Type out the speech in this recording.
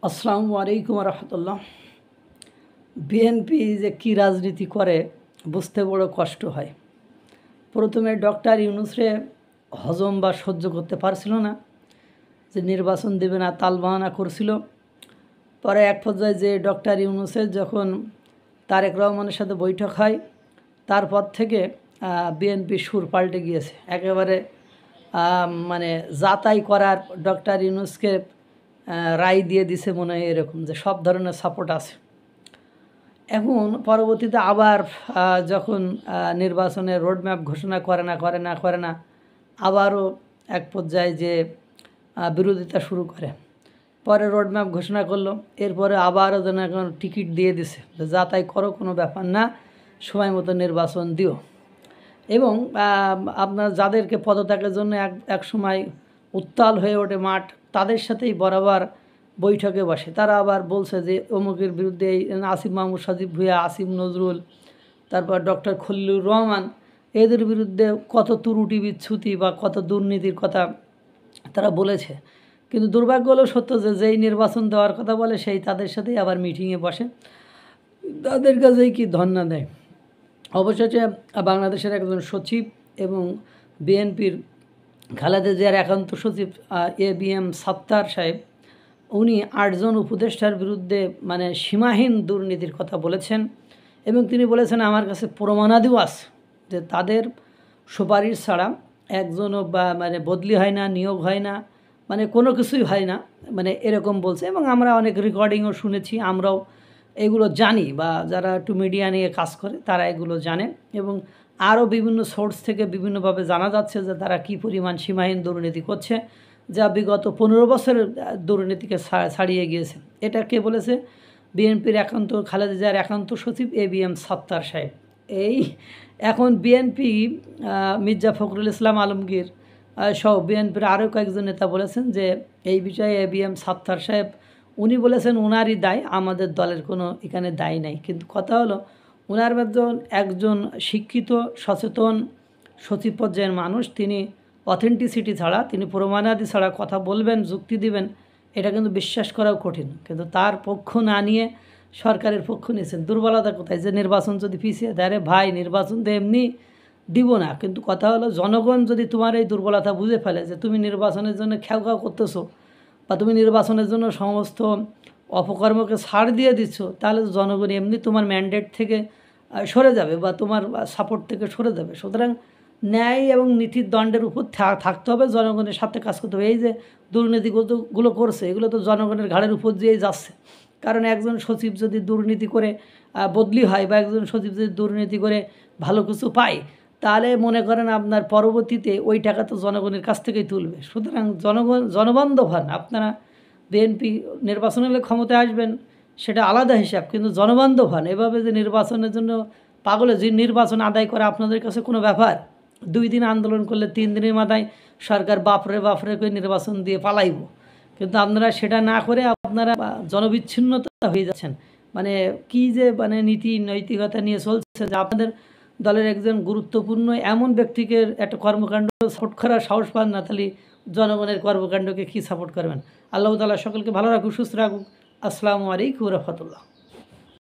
আসসালামু আলাইকুম রহমতুল্লাহ। বিএনপি যে কী রাজনীতি করে বুঝতে বড় কষ্ট হয়। প্রথমে ডক্টর ইউনূসরে হজম বা সহ্য করতে পারছিল না, যে নির্বাচন দেবে না তালবাহানা করছিল। পরে এক পর্যায়ে যে ডক্টর ইউনূসের যখন তারেক রহমানের সাথে বৈঠক হয়, তারপর থেকে বিএনপি সুর পাল্টে গিয়েছে। একেবারে মানে যাতাই করার ডক্টর ইউনূসকে রায় দিয়ে দিছে, মনে হয় এরকম যে সব ধরনের সাপোর্ট আছে। এখন পরবর্তীতে আবার যখন নির্বাচনের রোডম্যাপ ঘোষণা করে না আবারও এক পর্যায়ে যে বিরোধিতা শুরু করে। পরে রোডম্যাপ ঘোষণা করলো, এরপরে আবারও যেন এখন টিকিট দিয়ে দিছে, যা তাই করো, কোনো ব্যাপার না, সময় মতো নির্বাচন দিও। এবং আপনার যাদেরকে পদত্যাগের জন্য এক সময় উত্তাল হয়ে ওঠে মাঠ, তাদের সাথেই বরাবর বৈঠকে বসে। তারা আবার বলছে যে অমুকের বিরুদ্ধে আসিফ মাহমুদ সজীব ভুঁইয়া, আসিফ নজরুল, তারপর ডক্টর খলিলুর রহমান, এদের বিরুদ্ধে কত ত্রুটি বিচ্ছুতি বা কত দুর্নীতির কথা তারা বলেছে। কিন্তু দুর্ভাগ্য হলো সত্য যে যেই নির্বাচন দেওয়ার কথা বলে সেই তাদের সাথেই আবার মিটিংয়ে বসে, তাদের কাছেই কি ধন্যা দেয়। অবশেষে বাংলাদেশের একজন সচিব এবং বিএনপির খালেদা জিয়ার একান্ত সচিব ABM সাত্তার সাহেব, উনি 8 জন উপদেষ্টার বিরুদ্ধে মানে সীমাহীন দুর্নীতির কথা বলেছেন। এবং তিনি বলেছেন আমার কাছে প্রমাণাদিও আছে যে তাদের সুপারিশ ছাড়া একজনও বা মানে বদলি হয় না, নিয়োগ হয় না, মানে কোনো কিছুই হয় না, মানে এরকম বলছে। এবং আমরা অনেক রেকর্ডিংও শুনেছি, আমরাও এগুলো জানি, বা যারা একটু মিডিয়া নিয়ে কাজ করে তারা এগুলো জানে। এবং আরও বিভিন্ন সোর্স থেকে বিভিন্নভাবে জানা যাচ্ছে যে তারা কী পরিমাণ সীমাহীন দুর্নীতি করছে, যা বিগত 15 বছরের দুর্নীতিকে ছাড়িয়ে গিয়েছে। এটা কে বলেছে? বিএনপির একান্ত, খালেদা জিয়ার একান্ত সচিব ABM সাত্তার সাহেব। এই এখন বিএনপি মির্জা ফখরুল ইসলাম আলমগীর সহ বিএনপির আরও কয়েকজন নেতা বলেছেন যে এই বিষয়ে ABM সাত্তার সাহেব উনি বলেছেন ওনারই দায়, আমাদের দলের কোনো এখানে দায় নাই। কিন্তু কথা হলো ওনার একজন শিক্ষিত সচেতন সচিব পর্যায়ের মানুষ, তিনি অথেন্টিসিটি ছাড়া, তিনি প্রমাণাদি ছাড়া কথা বলবেন, যুক্তি দিবেন, এটা কিন্তু বিশ্বাস করাও কঠিন। কিন্তু তার পক্ষ না নিয়ে সরকারের পক্ষ নিয়েছেন। দুর্বলতা কোথায়? যে নির্বাচন যদি পিছিয়ে দেয়, আরে ভাই নির্বাচন তো এমনি দিব না। কিন্তু কথা হলো জনগণ যদি তোমার এই দুর্বলতা বুঝে ফেলে যে তুমি নির্বাচনের জন্য খেউ করতেছো, বা তুমি নির্বাচনের জন্য সমস্ত অপকর্মকে ছাড় দিয়ে দিচ্ছ, তাহলে জনগণ এমনি তোমার ম্যান্ডেট থেকে সরে যাবে বা তোমার সাপোর্ট থেকে সরে যাবে। সুতরাং ন্যায় এবং নীতির দণ্ডের উপর থাকতে হবে, জনগণের সাথে কাজ করতে হবে। এই যে দুর্নীতিগুলো করছে, এগুলো তো জনগণের ঘাড়ের উপর দিয়েই যাচ্ছে। কারণ একজন সচিব যদি দুর্নীতি করে বদলি হয়, বা একজন সচিব যদি দুর্নীতি করে ভালো কিছু পায়, তাহলে মনে করেন আপনার পরবর্তীতে ওই টাকা তো জনগণের কাছ থেকেই তুলবে। সুতরাং জনবান্ধব হন আপনারা। বিএনপি নির্বাচন হলে ক্ষমতায় আসবেন, সেটা আলাদা হিসাব, কিন্তু জনবান্ধব হন। এভাবে যে নির্বাচনের জন্য পাগলে যে নির্বাচন আদায় করা আপনাদের কাছে কোনো ব্যাপার? 2 দিন আন্দোলন করলে 3 দিনের মাথায় সরকার বাপরে করে নির্বাচন দিয়ে পালাইব। কিন্তু আপনারা সেটা না করে আপনারা জনবিচ্ছিন্নতা হয়ে যাচ্ছেন। মানে কি যে মানে নীতি নৈতিকতা নিয়ে চলছে, যে আপনাদের দলের একজন গুরুত্বপূর্ণ এমন ব্যক্তিকে একটা কর্মকাণ্ড সাপোর্ট করার সাহস পান না, তাহলে জনগণের কর্মকাণ্ডকে কী সাপোর্ট করবেন? আল্লাহ তাআলা সকলকে ভালো রাখুক, সুস্থ রাখুক। আসসালামু আলাইকুম রহমতুল্লাহ।